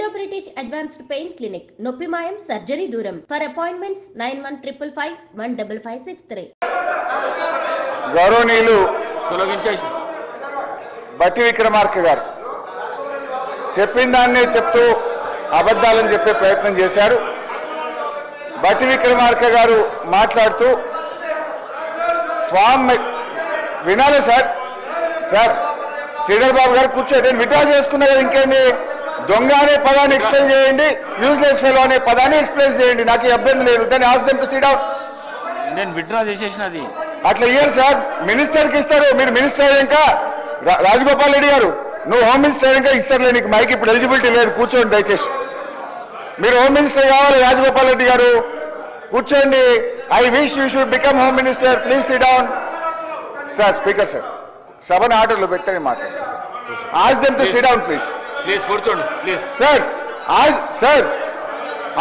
Indo British advanced pain clinic నొప్పిమాయం surgery దూరం for appointments 9155515563 గౌరవనీయులు తొలగించేసి బట్టి విక్రమార్క గారు చెప్పిన దాన్నే చెప్తూ అబద్ధాలను చెప్పే ప్రయత్నం చేశారు. బట్టి విక్రమార్క గారు మాట్లాడుతూ ఫామ్ వినాలి సార్ శ్రీధర్ బాబు గారు కూర్చోండి, నేను విత్డ్రా చేసుకున్నా కదా, ఇంకేంటి దొంగ అనే పదాన్ని ఎక్స్ప్లెయిన్ చేయండి, యూజ్లెస్ ఫెలో అనే పదాన్ని ఎక్స్ప్లెయిన్ చేయండి, నాకు ఇబ్బంది లేదు. దాన్ని ఆస్ దెమ్ టు సిట్ డౌన్. నేను విత్డ్రా చేసేసినది అట్లా ఇయ్యారు సార్, మినిస్టర్కి ఇస్తారు. మీరు మినిస్టర్ అయ్యాక రాజగోపాల్ రెడ్డి గారు నువ్వు హోమ్ మినిస్టర్ అయ్యాక ఇస్తారులే, నీకు మైక్ ఇప్పుడు ఎలిజిబిలిటీ లేదు, కూర్చోండి దయచేసి. మీరు హోమ్ మినిస్టర్ కావాలి రాజగోపాల్ రెడ్డి గారు, కూర్చోండి. I wish you should become home minister, please sit down. Sir speaker sir, సభను ఆర్డర్లో పెట్టని మాట్లాడండి sir. Ask them to sit down please. Please కూర్చోండి please. Sir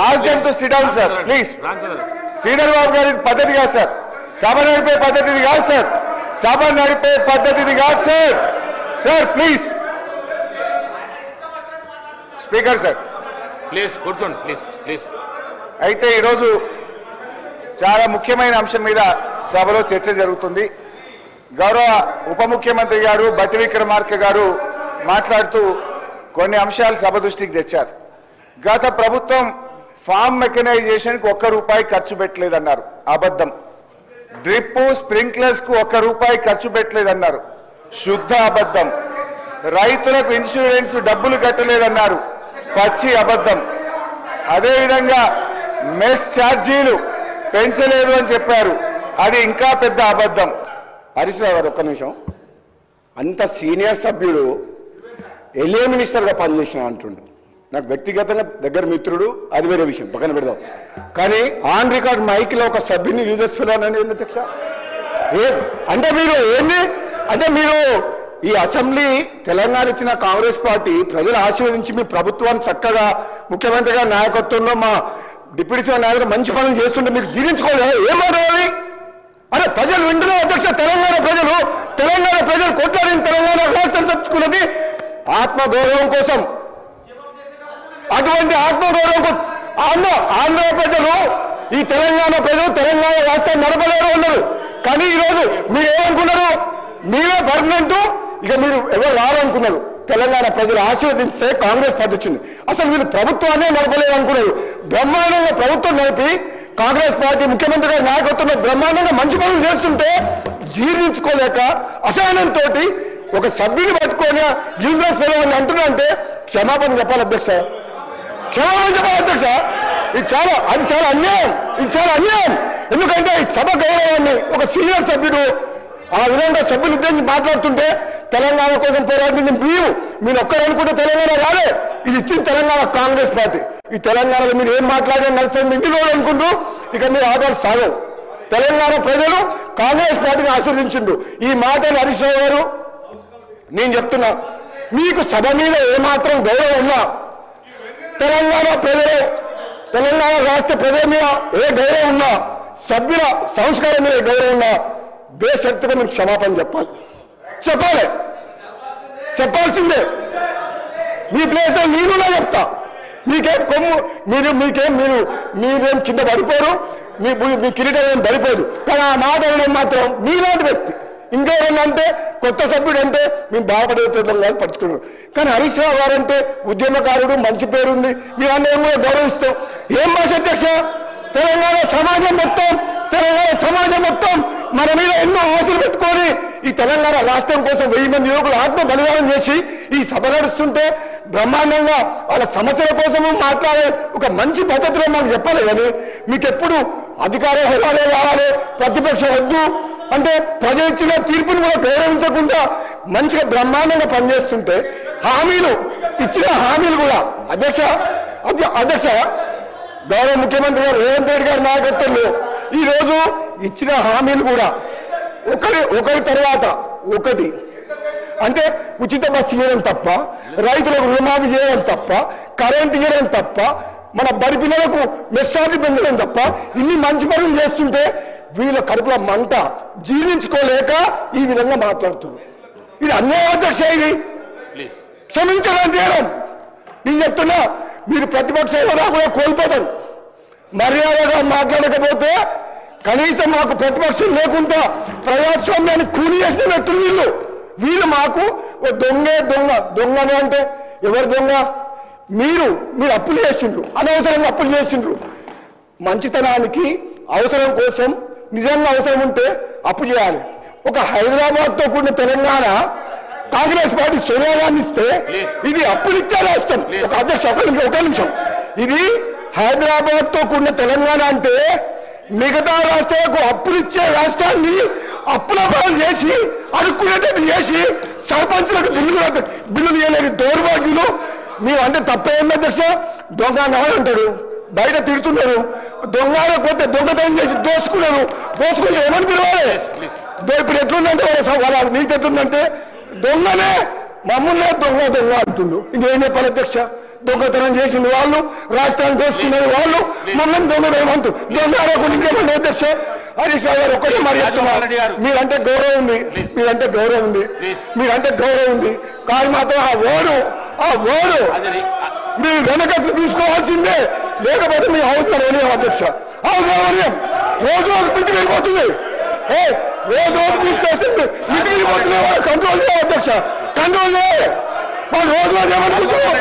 ask them to sit down sir please. Sridhar Babu గారి పద్ధతి కాదు సార్, సభ నడిపే పద్ధతిది కాదు సార్, సభ నడిపే పద్ధతిది కాదు sir. Sir please speaker sir please కూర్చోండి ప్లీజ్. అయితే ఈరోజు చాలా ముఖ్యమైన అంశం మీద సభలో చర్చ జరుగుతుంది. గౌరవ ఉప ముఖ్యమంత్రి గారు బట్టి విక్రమార్క గారు మాట్లాడుతూ కొన్ని అంశాలు సభ దృష్టికి తెచ్చారు. గత ప్రభుత్వం ఫామ్ మెకనైజేషన్కి ₹1 ఖర్చు పెట్టలేదన్నారు, అబద్ధం. డ్రిప్ స్ప్రింక్లర్స్ కు ₹1 ఖర్చు పెట్టలేదన్నారు, శుద్ధ అబద్ధం. రైతులకు ఇన్సూరెన్స్ డబ్బులు కట్టలేదన్నారు, పచ్చి అబద్ధం. అదేవిధంగా మెస్ ఛార్జీలు పెంచలేదు అని చెప్పారు, అది ఇంకా పెద్ద అబద్ధం. హరీష్ రావు గారు ఒక్క నిమిషం. అంత సీనియర్ సభ్యుడు ఎల్ఏ మినిస్టర్గా పనిచేసిన అంటుండు, నాకు వ్యక్తిగతంగా దగ్గర మిత్రుడు, అది వేరే విషయం, పక్కన పెడదాం. కానీ ఆన్ రికార్డ్ మైక్లో ఒక సభ్యుని యూజెస్ ఫెలో అనేది ఏంది అధ్యక్ష? అంటే మీరు ఏంది అంటే మీరు ఈ అసెంబ్లీ తెలంగాణ ఇచ్చిన కాంగ్రెస్ పార్టీ ప్రజలు ఆశీర్వదించి మీ ప్రభుత్వాన్ని చక్కగా ముఖ్యమంత్రి గారి నాయకత్వంలో మా డిప్యూటీ సీఎం నాయకులు మంచి పనులు చేస్తుంటే మీకు జీర్ణించుకోలేదు. ఏమవుతుంది? అరే ప్రజలు వింటున్నారు అధ్యక్ష, తెలంగాణ ప్రజలు కొట్లాడిన తెలంగాణ రాష్ట్రం తెచ్చుకున్నది ఆత్మగౌరవం కోసం. అటువంటి ఆత్మగౌరవం కోసం ఆంధ్ర ప్రజలు, ఈ తెలంగాణ ప్రజలు తెలంగాణ రాష్ట్రాన్ని నడపలేరు అన్నారు. కానీ ఈరోజు మీరు ఏమనుకున్నారు? మీరే పర్మనెంట్, ఇక మీరు ఎవరు రారనుకున్నారు. తెలంగాణ ప్రజలు ఆశీర్వదించితే కాంగ్రెస్ పార్టీ వచ్చింది. అసలు వీళ్ళు ప్రభుత్వాన్ని నడపలేరు అనుకున్నారు. బ్రహ్మాండంగా ప్రభుత్వం నడిపి కాంగ్రెస్ పార్టీ ముఖ్యమంత్రి గారి నాయకత్వంలో బ్రహ్మాండంగా మంచి పనులు చేస్తుంటే జీర్ణించుకోలేక అసహనంతో ఒక సభ్యుని పట్టుకొని యూజ్లెస్ ఫెలో అని అంటున్నారంటే క్షమాపణ చెప్పాలి అధ్యక్ష, క్షమాపణ చెప్పాలి అధ్యక్ష. అది చాలా అన్యాయం, ఇది చాలా అన్యాయం. ఎందుకంటే ఈ సభ గౌరవాన్ని ఒక సీనియర్ సభ్యుడు ఆ విధంగా సభ్యులు ఉద్దేశించి మాట్లాడుతుంటే తెలంగాణ కోసం పోరాడింది మీరు ఒక్కరు అనుకుంటే తెలంగాణ రాలే, ఇది ఇచ్చింది తెలంగాణ కాంగ్రెస్ పార్టీ. ఈ తెలంగాణలో మీరు ఏం మాట్లాడినా నడుస్తుంది ఇంటి రోజు అనుకుంటూ ఇక మీరు ఆటలు సాగవు. తెలంగాణ ప్రజలు కాంగ్రెస్ పార్టీని ఆశీర్వదించిండు. ఈ మాటలు హరీష్ రావు గారు నేను చెప్తున్నా, మీకు సభ మీద ఏమాత్రం గౌరవం ఉన్నా, తెలంగాణ రాష్ట్ర ప్రజల మీద ఏ గౌరవం ఉన్నా, సభ్యుల సంస్కారం మీద గౌరవం ఉన్నా బేషరతుగా మీకు క్షమాపణ చెప్పాల్సిందే. మీ ప్లేస్లో నేనున్నా చెప్తా. మీకేం కొమ్ము మీరేం కింద పడిపోరు, మీ కిరీటం ఏం పడిపోదు. కానీ ఆ మాట అనడం మాత్రం మీలాంటి వ్యక్తి. ఇంకేమన్నంటే కొత్త సభ్యుడు అంటే మేము బాధపడేటం కాదు పట్టుకున్నాడు. కానీ హరీష్ రావు గారు అంటే ఉద్యమకారుడు, మంచి పేరుంది, మీరు అందరం కూడా గౌరవిస్తాం. ఏం భాష అధ్యక్ష? తెలంగాణ సమాజం మొత్తం మన మీద ఎన్నో ఆశలు పెట్టుకొని ఈ తెలంగాణ రాష్ట్రం కోసం 1000 మంది యువకులు ఆత్మ బలిదానం చేసి ఈ సభ నడుస్తుంటే బ్రహ్మాండంగా వాళ్ళ సమస్యల కోసం మాట్లాడే ఒక మంచి పద్ధతిలో మాకు చెప్పాలి. కానీ మీకు ఎప్పుడు అధికార హోదాలే కావాలి, ప్రతిపక్షం వద్దు అంటే ప్రజలు ఇచ్చిన తీర్పును కూడా గౌరవించకుండా మంచిగా బ్రహ్మాండంగా పనిచేస్తుంటే ఇచ్చిన హామీలు కూడా అధ్యక్ష గౌరవ ముఖ్యమంత్రి గారు రేవంత్ రెడ్డి గారి నాయకత్వంలో ఈరోజు ఇచ్చిన హామీలు కూడా ఒకరి తర్వాత ఒకటి అంటే ఉచిత బస్సు ఇవ్వడం తప్ప, రైతులకు రుణమాఫీ చేయడం తప్ప, కరెంట్ ఇవ్వడం తప్ప, మన బడి పిల్లలకు మెస్సార్టీ పెంచడం తప్ప ఇన్ని మంచి పనులు చేస్తుంటే వీళ్ళ కడుపుల మంట జీర్ణించుకోలేక ఈ విధంగా మాట్లాడుతున్నారు. ఇది అన్యాయం అధ్యక్ష, ఇది క్షమించడం తీయడం. నేను చెప్తున్నా మీరు ప్రతిపక్ష హోదా కూడా కోల్పోతారు. మర్యాదగా మాట్లాడకపోతే కనీసం మాకు ప్రతిపక్షం లేకుండా ప్రజాస్వామ్యాన్ని కూలి చేసిన వ్యక్తులు వీళ్ళు మాకు దొంగను అంటే ఎవరు దొంగ? మీరు అప్పులు చేసిండ్రు, అనవసరంగా అప్పులు చేసిండ్రు. మంచితనానికి అవసరం కోసం నిజంగా అవసరం ఉంటే అప్పు చేయాలి. ఒక హైదరాబాద్తో కూడిన తెలంగాణ కాంగ్రెస్ పార్టీ సోనియా గాంధీ ఇస్తే ఇది అప్పులిచ్చే రాష్ట్రం. ఒక అధ్యక్ష ఒక నిమిషం, ఇది హైదరాబాద్తో కూడిన తెలంగాణ అంటే మిగతా రాష్ట్రాలకు అప్పులిచ్చే రాష్ట్రాన్ని అప్పుల పాలు చేసి అడుక్కునేటట్టు చేసి సర్పంచులకు బిల్లులు ఇవ్వలేని దౌర్భాగ్యులు. మేము అంటే తప్పే ఉంది అధ్యక్ష. దొంగ అంటాడు, బయట తిడుతున్నారు. దొంగలకు పోతే దొంగతనం చేసి దోసుకుంటే ఏమని పిలవాలి? ఇప్పుడు ఎట్లుందంటే వాళ్ళ నీతి ఎట్లుందంటే దొంగనే మమ్మల్నే దొంగ అంటుండు. ఇంకేం చెప్పాలి అధ్యక్ష? దొంగతనం చేసింది వాళ్ళు, రాష్ట్రాన్ని దోసుకున్నది వాళ్ళు, మమ్మల్ని దొంగతనం దొంగ ఇంకేమంటే అధ్యక్ష. హరీష్ రావు గారు ఒక్కటే మరి చెప్తున్నారు, మీరంటే గౌరవం ఉంది, కానీ మాత్రం ఆ ఓడు మీరు వెనక తీసుకోవాల్సిందే, లేకపోతే మీ అవసరం అధ్యక్ష. అవసరం రోజు మింటి వెళ్ళిపోతుంది, రోజు మీరు చేస్తుంది మింటి వెళ్ళిపోతున్నా కంట్రోల్ చేయాలి అధ్యక్ష, కంట్రోల్ చేయాలి. వాళ్ళు రోజు ఏమనుకుంటున్నావు?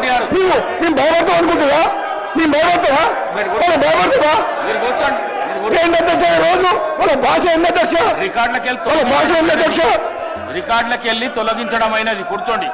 మేము భయపడతాం అనుకుంటున్నా? మేము భయపడతావా? వాళ్ళు భయపడతావా? ఏంటి అధ్యక్ష? రోజు వాళ్ళ భాష ఉంది అధ్యక్ష, వాళ్ళ భాష ఉంది అధ్యక్ష. రికార్డులకు వెళ్ళి తొలగించడం అయినది. కూర్చోండి.